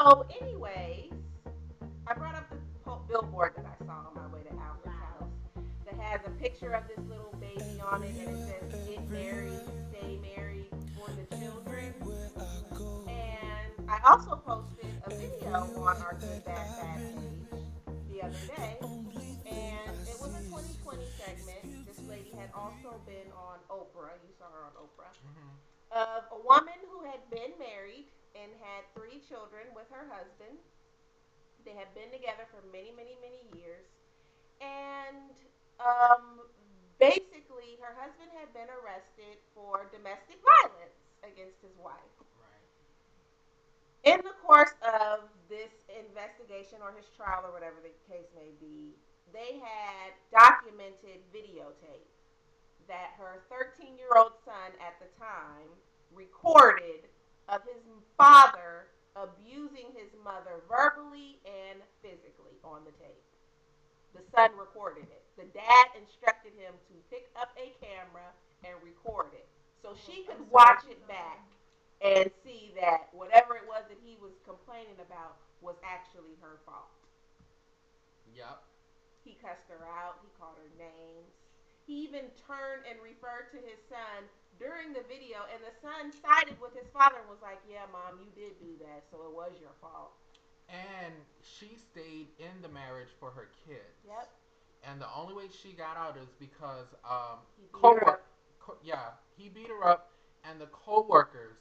So, anyways, I brought up the billboard that I saw on my way to Alfred's Wow. house that has a picture of this little baby on it, and it says "Get married, stay married for the children." And I also posted a video on our Good Bad Bad page the other day, and it was a 2020 segment. This lady had also been on Oprah. You saw her on Oprah. Hmm. Of a woman who had been married and had 3 children with her husband. They had been together for many, many, many years. And um, basically, her husband had been arrested for domestic violence against his wife. Right. In the course of this investigation or his trial or whatever the case may be, they had documented videotape that her 13-year-old son at the time recorded of his father abusing his mother verbally and physically on the tape. The son recorded it. The dad instructed him to pick up a camera and record it so she I'm could sorry. watch Keep it going. back and see that whatever it was that he was complaining about was actually her fault. Yep. He cussed her out. He called her names. He even turned and referred to his son during the video, and the son sided with his father and was like, "Yeah, mom, you did do that, so it was your fault." And she stayed in the marriage for her kids. Yep. And the only way she got out is because He beat her co-work, up. yeah, he beat her up, and the co-workers,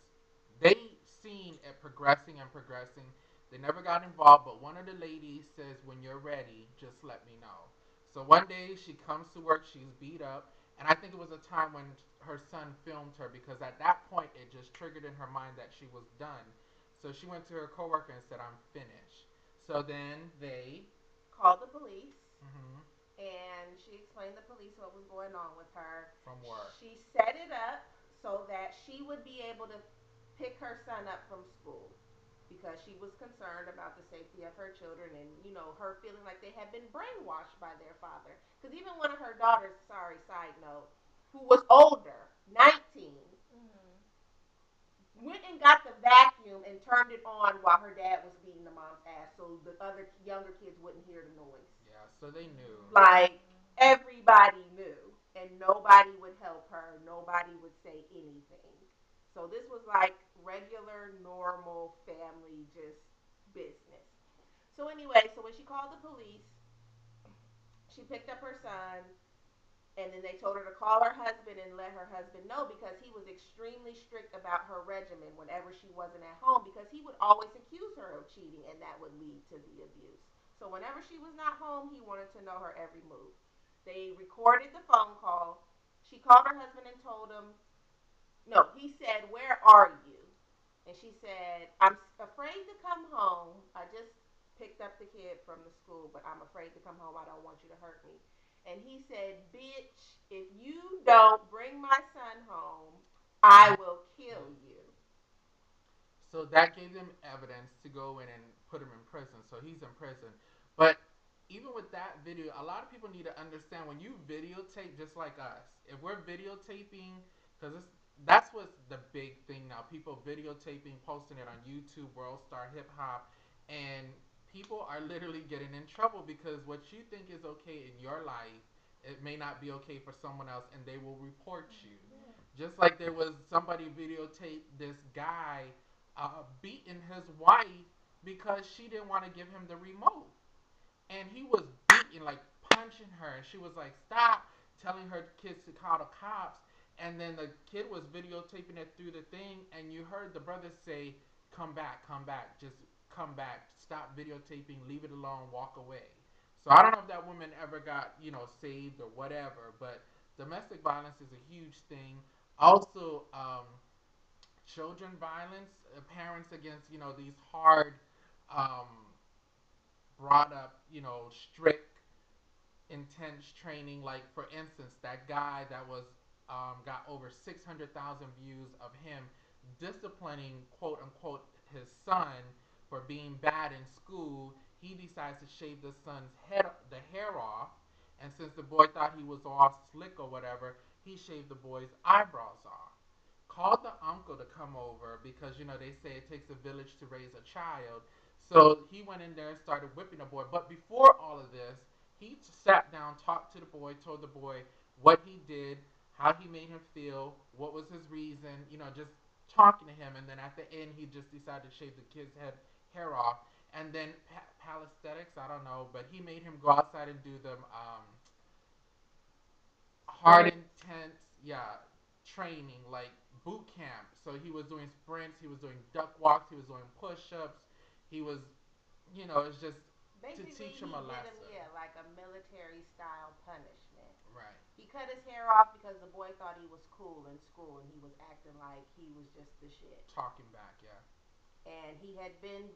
they seen it progressing and progressing. They never got involved, but one of the ladies says, "When you're ready, just let me know." So one day she comes to work, she's beat up, and I think it was a time when her son filmed her because at that point it just triggered in her mind that she was done. So she went to her coworker and said, "I'm finished." So then they, Called the police, hmm, and she explained to the police what was going on with her. from work. She set it up so that she would be able to pick her son up from school because she was concerned about the safety of her children and her feeling like they had been brainwashed by their father. Because even one of her daughters, sorry, side note, who was older, 19, Mhm. went and got the vacuum and turned it on while her dad was beating the mom's ass so the other younger kids wouldn't hear the noise. Yeah, so they knew. Like, everybody knew, and nobody would help her. Nobody would say anything. So this was like regular, normal family, just business. So anyway, so when she called the police, she picked up her son, and then they told her to call her husband and let her husband know because he was extremely strict about her regimen whenever she wasn't at home because he would always accuse her of cheating and that would lead to the abuse. So whenever she was not home, he wanted to know her every move. They recorded the phone call. She called her husband and told him, no, he said, "Where are you?" And she said, "I'm afraid to come home. I just picked up the kid from the school, but I'm afraid to come home. I don't want you to hurt me." And he said, "Bitch, if you don't bring my son home, I will kill you." So that gave them evidence to go in and put him in prison. So he's in prison. But even with that video, a lot of people need to understand when you videotape, just like us, if we're videotaping, because that's what's the big thing now. People videotaping, posting it on YouTube, World Star Hip Hop, and people are literally getting in trouble because what you think is okay in your life, it may not be okay for someone else, and they will report you. Yeah. Just like there was somebody videotaped this guy beating his wife because she didn't want to give him the remote. And he was beating, like punching her. And she was like, "Stop," telling her kids to call the cops. And then the kid was videotaping it through the thing. And you heard the brother say, come back, just come back. Stop videotaping, leave it alone, walk away." So I don't know if that woman ever got, saved or whatever. But domestic violence is a huge thing. Also, children violence, parents against these hard, um, brought up strict, intense training. Like for instance, that guy that was got over 600,000 views of him disciplining quote unquote his son for being bad in school. He decides to shave the son's the hair off, and since the boy thought he was all slick or whatever, he shaved the boy's eyebrows off. Called the uncle to come over because they say it takes a village to raise a child. So he went in there and started whipping the boy. But before all of this, he sat down, talked to the boy, told the boy what he did, how he made him feel, what was his reason, just talking to him. And then at the end, he just decided to shave the kid's hair off. And then Palisthetics, I don't know, but he made him go outside and do them hard, intense, yeah, training, like boot camp. So he was doing sprints, he was doing duck walks, he was doing push ups, he was, it's just to Basically, teach him he a did him, lesson. yeah, like a military style punishment. Right. He cut his hair off because the boy thought he was cool in school and he was acting like he was just the shit. Talking back, yeah. And he had been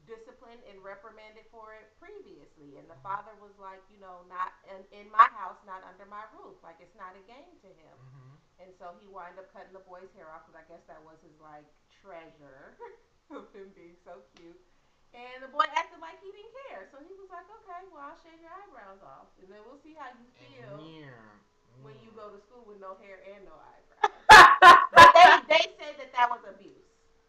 disciplined and reprimanded for it previously. And the father was like, not in my house, not under my roof. Like, it's not a game to him. Mm-hmm. And so he wound up cutting the boy's hair off because I guess that was his, like, treasure of him being so cute. And the boy acted like he didn't care. So he was like, okay, well, I'll shave your eyebrows off. And then we'll see how you feel And yeah. when you Mm. go to school with no hair and no eyebrows. But they said that that was abuse.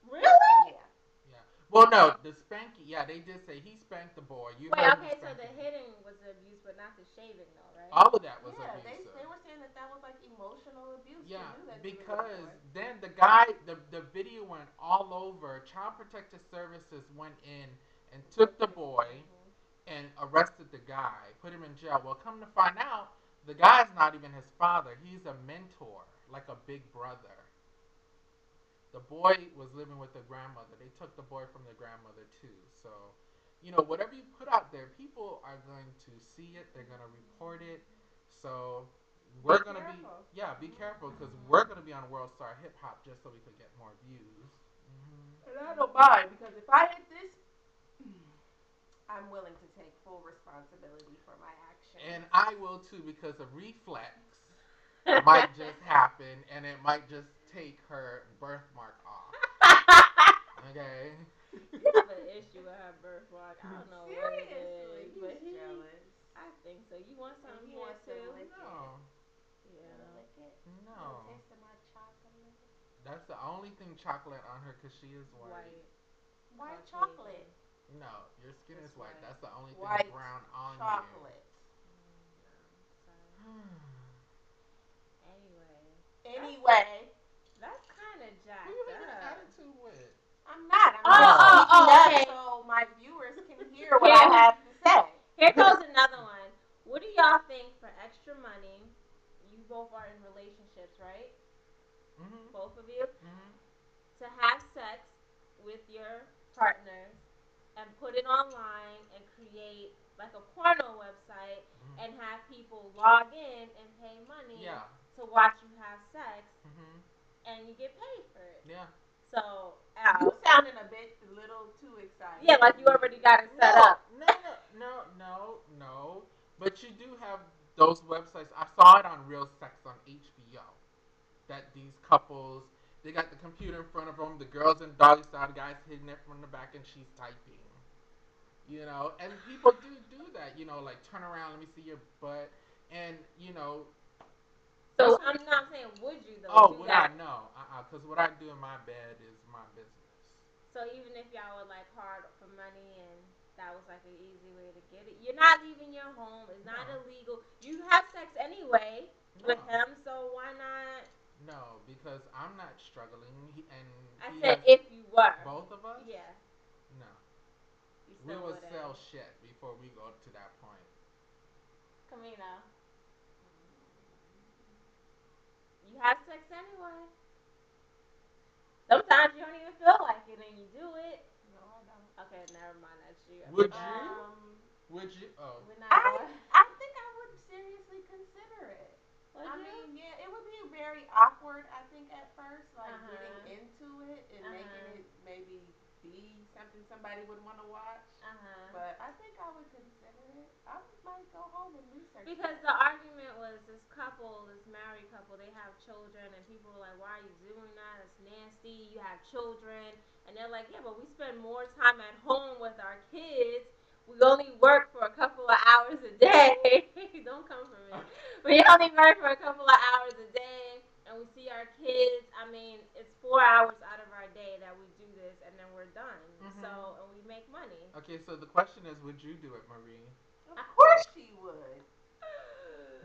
Really? Yeah. Yeah. Well, no, the spanking. Yeah, they did say he spanked the boy. You Wait, heard him okay, so the spanking him. hitting was the abuse, but not the shaving, though, right? All of that was Yeah, abusive. they were saying that that was like emotional abuse to Yeah, do that to the little because boy. then the video went all over. Child Protective Services went in and took the boy Mm-hmm. and arrested the guy, put him in jail. Well, come to find out, the guy's not even his father. He's a mentor, like a big brother. The boy was living with the grandmother. They took the boy from the grandmother too. So, whatever you put out there, people are going to see it. They're going to report it. So, Be we're going to be, careful. yeah, be Mm-hmm. careful because we're Mm-hmm. going to be on World Star Hip Hop just so we could get more views. And I don't mind because if I hit this, I'm willing to take full responsibility for my And actions. I will too because a reflex might just happen and it might just take her birthmark off. Okay? You have an issue with her birthmark. I don't know what it Seriously, is, he's but jealous. I think so. You want And something he here wants to too? lick it. No. You wanna Yeah. lick it? You wanna No. taste of my chocolate? That's the only thing chocolate on her because she is white. White, White chocolate. Caucasian. No, your skin is Just white. white. That's the only thing White brown on you. chocolate. No, sorry. Anyway, that's Anyway, that's kind of Who you jacked having an up. attitude with? I'm not. I'm Oh, just oh, Oh. speaking oh, up okay. so my viewers can hear what I Here, have to say. here goes another one. What do y'all think for extra money? You both are in relationships, right? Mhm. Both of you Mhm. to have sex with your partners and put it online and create like a porno website Mhm. and have people log in and pay money Yeah. to watch you have sex Mhm. and you get paid for it. Yeah. So, You Al, sounding a bit a little too excited yeah, for like you me. already got it set No, up. no, no, no, no, no. But you do have those websites. I saw it on Real Sex on HBO. That these couples, they got the computer in front of them. The girls in doggy style, the guys hitting it from the back, and she's typing. And people do that. Like turn around, let me see your butt, and that's So what. I'm not saying would you though Oh, do would I that. know? Because what I do in my bed is my business. So even if y'all were like hard for money and that was like an easy way to get it, you're not leaving your home. It's not No, illegal. You have sex anyway with no, him, so why not? no, because I'm not struggling, and I he has said if you were. both of us. Yeah, No, you we still will wouldn't. sell shit before we go to that point. Kamina, you have sex anyway. Sometimes you don't even feel like it and you do it. No, I don't. Okay, never mind. That's you. I Would forgot. you? Um, Would you? Oh, We're not I going. I think I would seriously consider it. Would I you? mean, yeah, it would be very awkward. I think at first, Uh like getting huh. into it and Uh making huh. it maybe be something somebody would want to watch. Uh huh. But I think I would consider it. I might go home and research Because that. the argument was this couple, this married couple, they have children, and people were like, "Why are you doing that? It's nasty. You have children," and they're like, "Yeah, but we spend more time at home with our kids. We only work for a couple of hours a day. Don't come for me. We only work for a couple of hours a day, and we see our kids. I mean, it's 4 hours out of our day that we do this, and then we're done. mhm, So, and we make money. would you do it, Marie? Of course she would.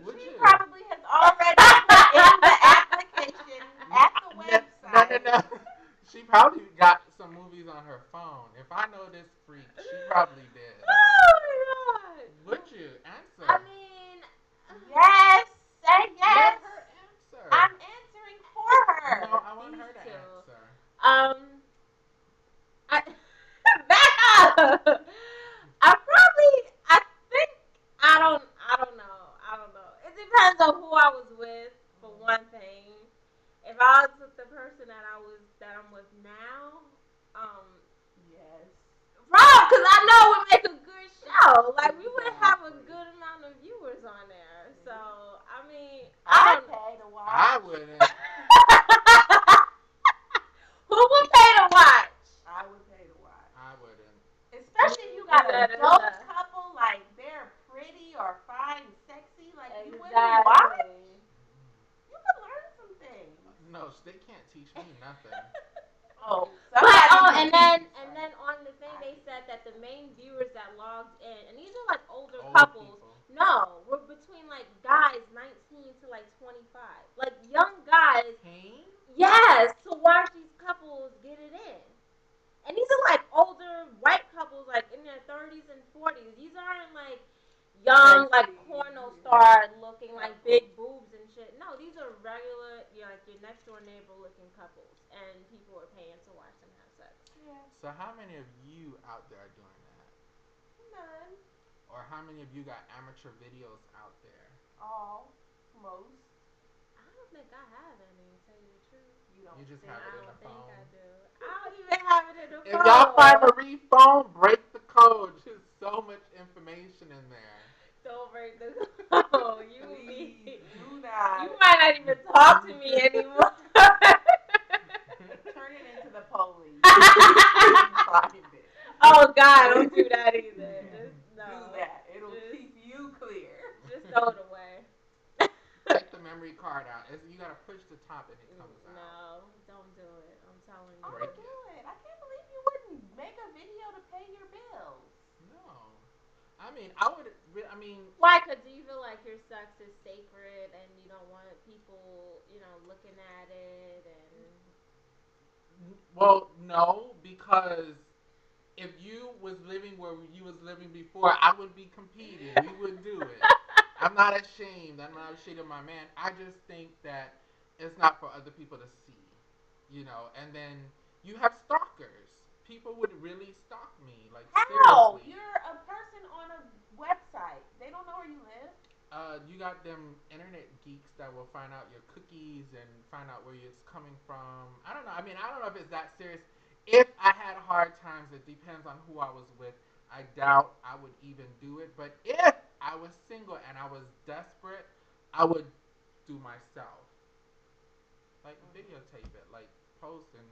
Would She you? probably has already put in the application at the No, no, no, website. no. She probably got some movies on her phone. If I know this freak, she probably did. Oh my Would god. you I answer? mean, Yes, say Let yes. her answer. I'm answering for No, her. I want these her to two. answer. I back up. I think I don't know. It depends on who I was with for one thing. If I was with the person that I'm with now, um, Yes, because I know it would make a good show. Like we would have a exactly. good amount of viewers on there. So I mean, I I don't. pay to I watch. wouldn't. Who would pay to watch? I would pay to watch. I wouldn't. Especially if you got a That is dope couple, like they're pretty or fine, sexy, like you wouldn't watch. exactly. You could learn some things. No, they can't teach me nothing. Oh, But somebody oh, can and teach then you and something. then on the thing I they can said teach that you the something. main viewers that logged in, and these are like older Old couples. people. No, we're between like guys 19 to like 25, like young guys. Pain? Yes, to watch these couples get it in. And these are like older white couples, like in their 30s and 40s. These aren't like young, like Sexy, porno yeah. star looking like Couples. big boobs and shit. No, these are regular, like your next door neighbor looking couples, and people are paying to watch them have sex. Yeah, So how many of you out there are doing that? none, Or how many of you got amateur videos out there? all, most. I don't think I have any, to tell you the truth. You don't You just think have I it in don't the think phone. I do. I don't even have it in the If y'all find phone. Marie phone, break the code. There's so much information in there. Don't break the code. You Please be. do You not might not even talk to me anymore. turn it into the police if you find it. Oh God, don't do that either. Just Do no. that. It'll Just keep you clear. just throw it away. Take the memory card out. You gotta push the top and it comes out. No, don't do it. I'm telling I'm you. Break gonna do it. it. I can't believe you wouldn't make a video to pay your bills. No. I mean, I would. I mean, Why? Cause do you feel like your sex is sacred and you don't want people, looking at it and well, no, because if you was living where you was living before, I would be competing. We would do it. I'm not ashamed. I'm not ashamed of my man. I just think that it's not for other people to see, And then you have stalkers. People would really stalk me, like How? seriously. You're a person on a website. They don't know where you live. You got them internet geeks that will find out your cookies and find out where it's coming from. I don't know. I mean, I don't know if it's that serious. If I had hard times, it depends on who I was with. I doubt I would even do it. But if I was single and I was desperate, I would do myself. Like Hmm. videotape it, like post and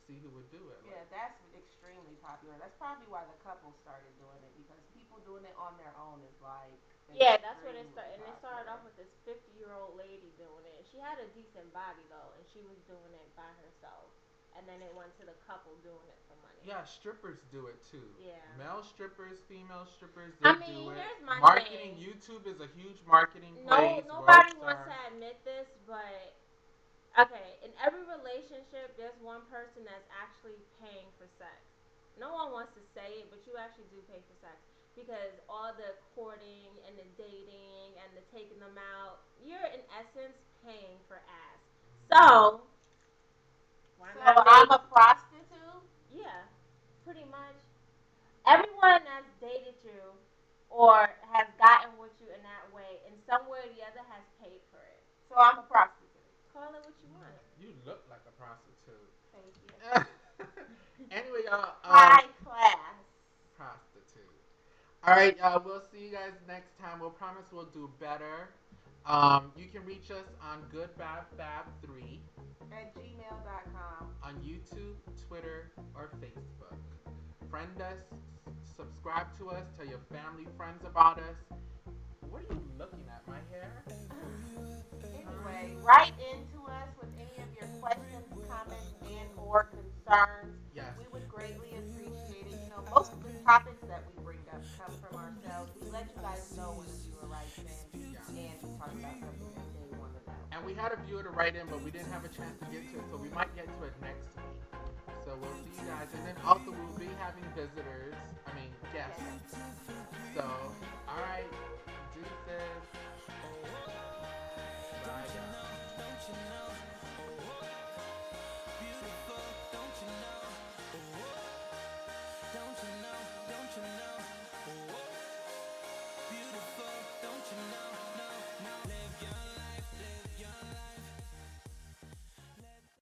see who would do it. Yeah, Like that's extremely popular. That's probably why the couple started doing it because people doing it on their own is like yeah, that's what it extremely started. And it started popular. off with this 50-year-old lady doing it. She had a decent body though, and she was doing it by herself. And then it went to the couple doing it for money. yeah, strippers do it too. Yeah. Male strippers, female strippers, I they do mean, it. here's my Marketing, thing. YouTube is a huge marketing No, place. nobody wants to Worldstar. admit this, but okay, in every relationship, there's one person that's actually paying for sex. No one wants to say it, but you actually do pay for sex because all the courting and the dating and the taking them out, you're in essence paying for ass. So why So not I'm make? a prostitute. Yeah, pretty much everyone that's dated you or has gotten with you in that way, in some way or the other, has paid for it. So I'm a prostitute. Call it what you want. You look like a prostitute. Thank you. Anyway, y'all, High class. prostitute. All right, y'all. We'll see you guys next time. We'll promise we'll do better. You can reach us on goodbadfab3 At gmail.com. on YouTube, Twitter, or Facebook. Friend us, subscribe to us, tell your family, friends about us. What are you looking at? My hair? Huh? Anyway, write into us with any of your questions, comments, and or concerns. Yes. We would greatly appreciate it. Most of the topics that we bring up come from you guys know when a viewer writes in Yeah. and we talk about something that they want to know. And we had a viewer to write in, but we didn't have a chance to get to it, so we might get to it next week. So we'll see you guys. And then also we'll be having visitors, I mean guests. Yes. So